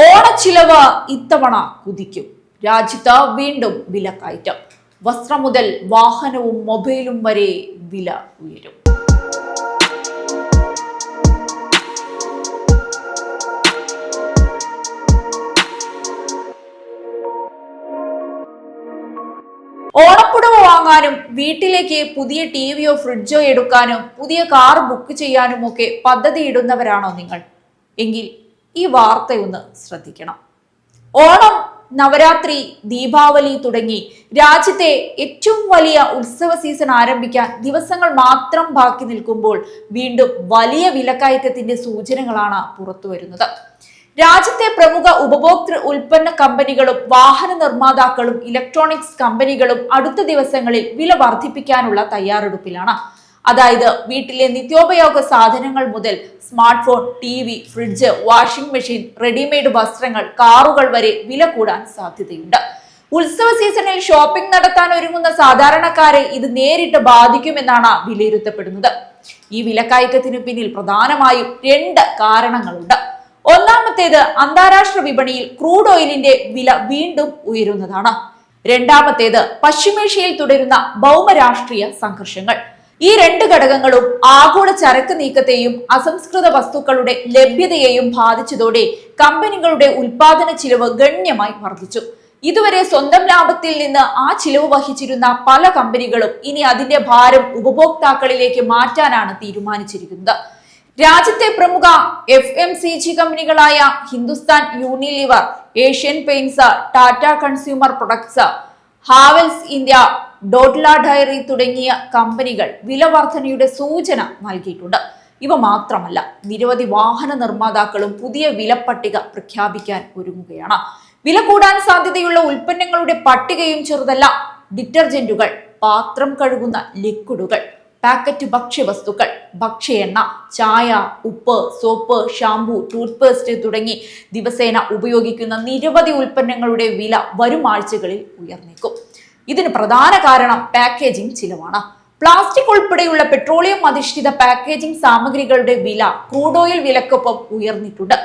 ഓണച്ചിലവ് ഇത്തവണ കുതിക്കും. രാജ്യത്ത് വീണ്ടും വിലക്കയറ്റം. വസ്ത്രം മുതൽ വാഹനവും മൊബൈലും വരെ വില ഉയരും. ഓണപ്പുടവ വാങ്ങാനും വീട്ടിലേക്ക് പുതിയ ടിവിയോ ഫ്രിഡ്ജോ എടുക്കാനും പുതിയ കാർ ബുക്ക് ചെയ്യാനും ഒക്കെ പദ്ധതിയിടുന്നവരാണോ നിങ്ങൾ? എങ്കിൽ ഈ വാർത്തയൊന്ന് ശ്രദ്ധിക്കണം. ഓണം, നവരാത്രി, ദീപാവലി തുടങ്ങി രാജ്യത്തെ ഏറ്റവും വലിയ ഉത്സവ സീസൺ ആരംഭിക്കാൻ ദിവസങ്ങൾ മാത്രം ബാക്കി നിൽക്കുമ്പോൾ വീണ്ടും വലിയ വിലക്കയറ്റത്തിന്റെ സൂചനകളാണ് പുറത്തു വരുന്നത്. രാജ്യത്തെ പ്രമുഖ ഉപഭോക്തൃ ഉൽപ്പന്ന കമ്പനികളും വാഹന നിർമ്മാതാക്കളും ഇലക്ട്രോണിക്സ് കമ്പനികളും അടുത്ത ദിവസങ്ങളിൽ വില വർദ്ധിപ്പിക്കാനുള്ള തയ്യാറെടുപ്പിലാണ്. അതായത് വീട്ടിലെ നിത്യോപയോഗ സാധനങ്ങൾ മുതൽ smart phone, TV, fridge, washing machine, readymade വസ്ത്രങ്ങൾ, കാറുകൾ വരെ വില കൂടാൻ സാധ്യതയുണ്ട്. ഉത്സവ സീസണിൽ ഷോപ്പിംഗ് നടത്താൻ ഒരുങ്ങുന്ന സാധാരണക്കാരെ ഇത് നേരിട്ട് ബാധിക്കുമെന്നാണ് വിലയിരുത്തപ്പെടുന്നത്. ഈ വിലക്കയറ്റത്തിന് പിന്നിൽ പ്രധാനമായും 2 കാരണങ്ങളുണ്ട്. ഒന്നാമത്തേത്, അന്താരാഷ്ട്ര വിപണിയിൽ ക്രൂഡ് ഓയിലിന്റെ വില വീണ്ടും ഉയരുന്നതാണ്. രണ്ടാമത്തേത്, പശ്ചിമേഷ്യയിൽ തുടരുന്ന ഭൗമരാഷ്ട്രീയ സംഘർഷങ്ങൾ. ഈ 2 ഘടകങ്ങളും ആഗോള ചരക്ക് നീക്കത്തെയും അസംസ്കൃത വസ്തുക്കളുടെ ലഭ്യതയെയും ബാധിച്ചതോടെ കമ്പനികളുടെ ഉൽപാദന ചിലവ് ഗണ്യമായി വർദ്ധിച്ചു. ഇതുവരെ സ്വന്തം ലാഭത്തിൽ നിന്ന് ആ ചിലവ് വഹിച്ചിരുന്ന പല കമ്പനികളും ഇനി അതിന്റെ ഭാരം ഉപഭോക്താക്കളിലേക്ക് മാറ്റാനാണ് തീരുമാനിച്ചിരിക്കുന്നത്. രാജ്യത്തെ പ്രമുഖ FMCG കമ്പനികളായ Hindustan Unilever, Asian Paints, Tata Consumer Products, Havells India, Dodla Dairy തുടങ്ങിയ കമ്പനികൾ വില വർധനയുടെ സൂചന നൽകിയിട്ടുണ്ട്. ഇവ മാത്രമല്ല, നിരവധി വാഹന നിർമ്മാതാക്കളും പുതിയ വിലപ്പട്ടിക പ്രഖ്യാപിക്കാൻ ഒരുങ്ങുകയാണ്. വില കൂടാൻ സാധ്യതയുള്ള ഉൽപ്പന്നങ്ങളുടെ പട്ടികയും ചെറുതല്ല. ഡിറ്റർജന്റുകൾ, പാത്രം കഴുകുന്ന ലിക്വിഡുകൾ, പാക്കറ്റ് ഭക്ഷ്യവസ്തുക്കൾ, ഭക്ഷ്യ എണ്ണ, ചായ, ഉപ്പ്, സോപ്പ്, ഷാംപൂ, ടൂത്ത് പേസ്റ്റ് തുടങ്ങി ദിവസേന ഉപയോഗിക്കുന്ന നിരവധി ഉൽപ്പന്നങ്ങളുടെ വില വരും ആഴ്ചകളിൽ ഉയർന്നേക്കും. ഇതിന് പ്രധാന കാരണം പാക്കേജിംഗ് ചിലവാണ്. പ്ലാസ്റ്റിക് ഉൾപ്പെടെയുള്ള പെട്രോളിയം അധിഷ്ഠിത പാക്കേജിംഗ് സാമഗ്രികളുടെ വില ക്രൂഡ് ഓയിൽ വിലക്കൊപ്പം ഉയർന്നിട്ടുണ്ട്.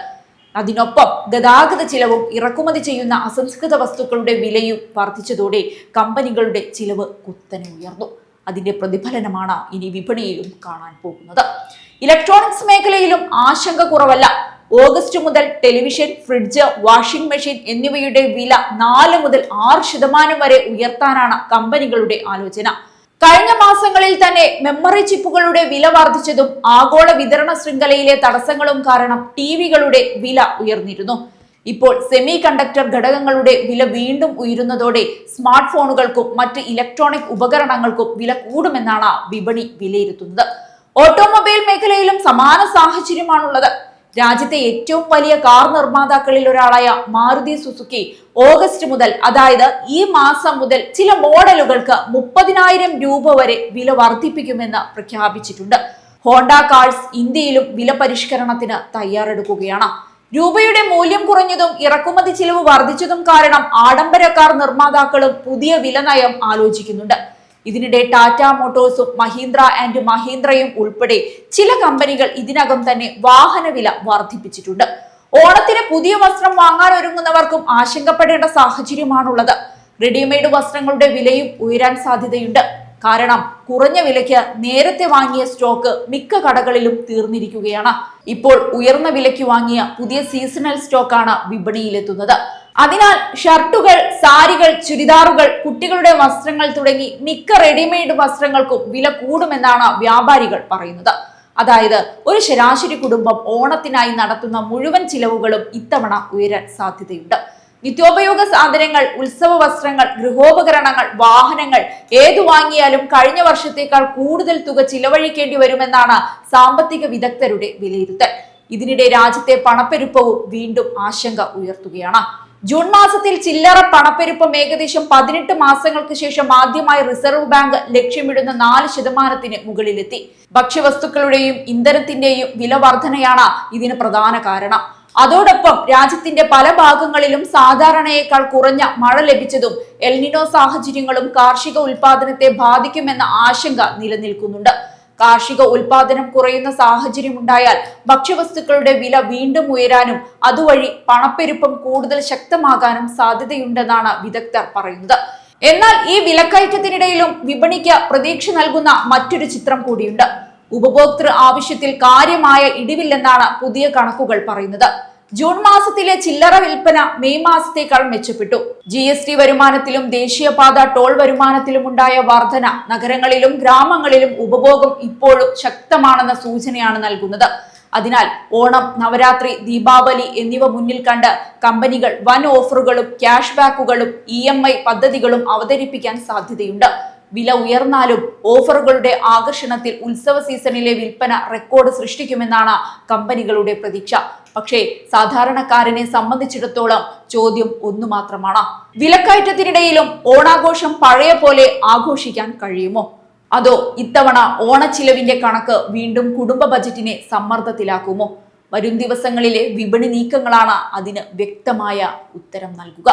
അതിനൊപ്പം ഗതാഗത ചിലവും ഇറക്കുമതി ചെയ്യുന്ന അസംസ്കൃത വസ്തുക്കളുടെ വിലയും വർദ്ധിച്ചതോടെ കമ്പനികളുടെ ചിലവ് കുത്തനെ ഉയർന്നു. അതിന്റെ പ്രതിഫലനമാണ് ഇനി വിപണിയിലും കാണാൻ പോകുന്നത്. ഇലക്ട്രോണിക്സ് മേഖലയിലും ആശങ്ക കുറവല്ല. ഓഗസ്റ്റ് മുതൽ ടെലിവിഷൻ, ഫ്രിഡ്ജ്, വാഷിംഗ് മെഷീൻ എന്നിവയുടെ വില 4 മുതൽ 6% വരെ ഉയർത്താനാണ് കമ്പനികളുടെ ആലോചന. കഴിഞ്ഞ മാസങ്ങളിൽ തന്നെ മെമ്മറി ചിപ്പുകളുടെ വില വർദ്ധിച്ചതും ആഗോള വിതരണ ശൃംഖലയിലെ തടസ്സങ്ങളും കാരണം ടിവികളുടെ വില ഉയർന്നിരുന്നു. ഇപ്പോൾ സെമി കണ്ടക്ടർ ഘടകങ്ങളുടെ വില വീണ്ടും ഉയരുന്നതോടെ സ്മാർട്ട് ഫോണുകൾക്കും മറ്റ് ഇലക്ട്രോണിക് ഉപകരണങ്ങൾക്കും വില കൂടുമെന്നാണ് വിപണി വിലയിരുത്തുന്നത്. ഓട്ടോമൊബൈൽ മേഖലയിലും സമാന സാഹചര്യമാണുള്ളത്. രാജ്യത്തെ ഏറ്റവും വലിയ കാർ നിർമ്മാതാക്കളിൽ ഒരാളായ മാരുതി സുസുക്കി ഓഗസ്റ്റ് മുതൽ, അതായത് ഈ മാസം മുതൽ ചില മോഡലുകൾക്ക് 30,000 രൂപ വരെ വില വർദ്ധിപ്പിക്കുമെന്ന് പ്രഖ്യാപിച്ചിട്ടുണ്ട്. ഹോണ്ട കാർസ് ഇന്ത്യയിലും വില പരിഷ്കരണത്തിന് തയ്യാറെടുക്കുകയാണ്. രൂപയുടെ മൂല്യം കുറഞ്ഞതും ഇറക്കുമതി ചിലവ് വർദ്ധിച്ചതും കാരണം ആഡംബര കാർ നിർമ്മാതാക്കളും പുതിയ വില നയം ആലോചിക്കുന്നുണ്ട്. ഇതിനിടെ ടാറ്റ മോട്ടോഴ്സും മഹീന്ദ്ര ആൻഡ് മഹീന്ദ്രയും ഉൾപ്പെടെ ചില കമ്പനികൾ ഇതിനകം തന്നെ വാഹന വില വർദ്ധിപ്പിച്ചിട്ടുണ്ട്. ഓണത്തിന് പുതിയ വസ്ത്രം വാങ്ങാൻ ഒരുങ്ങുന്നവർക്കും ആശങ്കപ്പെടേണ്ട സാഹചര്യമാണുള്ളത്. റെഡിമെയ്ഡ് വസ്ത്രങ്ങളുടെ വിലയും ഉയരാൻ സാധ്യതയുണ്ട്. കാരണം കുറഞ്ഞ വിലയ്ക്ക് നേരത്തെ വാങ്ങിയ സ്റ്റോക്ക് മിക്ക കടകളിലും തീർന്നിരിക്കുകയാണ്. ഇപ്പോൾ ഉയർന്ന വിലയ്ക്ക് വാങ്ങിയ പുതിയ സീസണൽ സ്റ്റോക്കാണ് വിപണിയിലെത്തുന്നത്. അതിനാൽ ഷർട്ടുകൾ, സാരികൾ, ചുരിദാറുകൾ, കുട്ടികളുടെ വസ്ത്രങ്ങൾ തുടങ്ങി മിക്ക റെഡിമെയ്ഡ് വസ്ത്രങ്ങൾക്കും വില കൂടുമെന്നാണ് വ്യാപാരികൾ പറയുന്നത്. അതായത് ഒരു ശരാശരി കുടുംബം ഓണത്തിനായി നടത്തുന്ന മുഴുവൻ ചിലവുകളും ഇത്തവണ ഉയരാൻ സാധ്യതയുണ്ട്. നിത്യോപയോഗ സാധനങ്ങൾ, ഉത്സവ വസ്ത്രങ്ങൾ, ഗൃഹോപകരണങ്ങൾ, വാഹനങ്ങൾ ഏതു വാങ്ങിയാലും കഴിഞ്ഞ വർഷത്തേക്കാൾ കൂടുതൽ തുക ചിലവഴിക്കേണ്ടി വരുമെന്നാണ് സാമ്പത്തിക വിദഗ്ധരുടെ വിലയിരുത്തൽ. ഇതിനിടെ രാജ്യത്തെ പണപ്പെരുപ്പവും വീണ്ടും ആശങ്ക ഉയർത്തുകയാണ്. ജൂൺ മാസത്തിൽ ചില്ലറ പണപ്പെരുപ്പം ഏകദേശം 18 മാസങ്ങൾക്ക് ശേഷം ആദ്യമായി റിസർവ് ബാങ്ക് ലക്ഷ്യമിടുന്ന 4% മുകളിലെത്തി. ഭക്ഷ്യവസ്തുക്കളുടെയും ഇന്ധനത്തിന്റെയും വില വർധനയാണ് ഇതിന് പ്രധാന കാരണം. അതോടൊപ്പം രാജ്യത്തിന്റെ പല ഭാഗങ്ങളിലും സാധാരണയേക്കാൾ കുറഞ്ഞ മഴ ലഭിച്ചതും എൽനിനോ സാഹചര്യങ്ങളും കാർഷിക ഉൽപാദനത്തെ ബാധിക്കുമെന്ന ആശങ്ക നിലനിൽക്കുന്നുണ്ട്. കാർഷിക ഉൽപാദനം കുറയുന്ന സാഹചര്യമുണ്ടായാൽ ഭക്ഷ്യവസ്തുക്കളുടെ വില വീണ്ടും ഉയരാനും അതുവഴി പണപ്പെരുപ്പം കൂടുതൽ ശക്തമാകാനും സാധ്യതയുണ്ടെന്നാണ് വിദഗ്ധർ പറയുന്നത്. എന്നാൽ ഈ വിലക്കയറ്റത്തിനിടയിലും വിപണിക്ക് പ്രതീക്ഷ നൽകുന്ന മറ്റൊരു ചിത്രം കൂടിയുണ്ട്. ഉപഭോക്തൃ ആവശ്യത്തിൽ കാര്യമായ ഇടിവില്ലെന്നാണ് പുതിയ കണക്കുകൾ പറയുന്നത്. ജൂൺ മാസത്തിലെ ചില്ലറ വിൽപ്പന മെയ് മാസത്തേക്കാൾ മെച്ചപ്പെട്ടു. GST വരുമാനത്തിലും ദേശീയപാത ടോൾ വരുമാനത്തിലും ഉണ്ടായ വർധന നഗരങ്ങളിലും ഗ്രാമങ്ങളിലും ഉപഭോഗം ഇപ്പോഴും ശക്തമാണെന്ന സൂചനയാണ് നൽകുന്നത്. അതിനാൽ ഓണം, നവരാത്രി, ദീപാവലി എന്നിവ മുന്നിൽ കണ്ട് കമ്പനികൾ വൻ ഓഫറുകളും ക്യാഷ് ബാക്കുകളും EMI പദ്ധതികളും അവതരിപ്പിക്കാൻ സാധ്യതയുണ്ട്. വില ഉയർന്നാലും ഓഫറുകളുടെ ആകർഷണത്തിൽ ഉത്സവ സീസണിലെ വിൽപ്പന റെക്കോർഡ് സൃഷ്ടിക്കുമെന്നാണ് കമ്പനികളുടെ പ്രതീക്ഷ. പക്ഷേ സാധാരണക്കാരനെ സംബന്ധിച്ചിടത്തോളം ചോദ്യം ഒന്നു മാത്രമാണ്: വിലക്കയറ്റത്തിനിടയിലും ഓണാഘോഷം പഴയ പോലെ ആഘോഷിക്കാൻ കഴിയുമോ? അതോ ഇത്തവണ ഓണച്ചിലവിന്റെ കണക്ക് വീണ്ടും കുടുംബ ബജറ്റിനെ സമ്മർദ്ദത്തിലാക്കുമോ? വരും ദിവസങ്ങളിലെ വിപണി നീക്കങ്ങളാണ് അതിന് വ്യക്തമായ ഉത്തരം നൽകുക.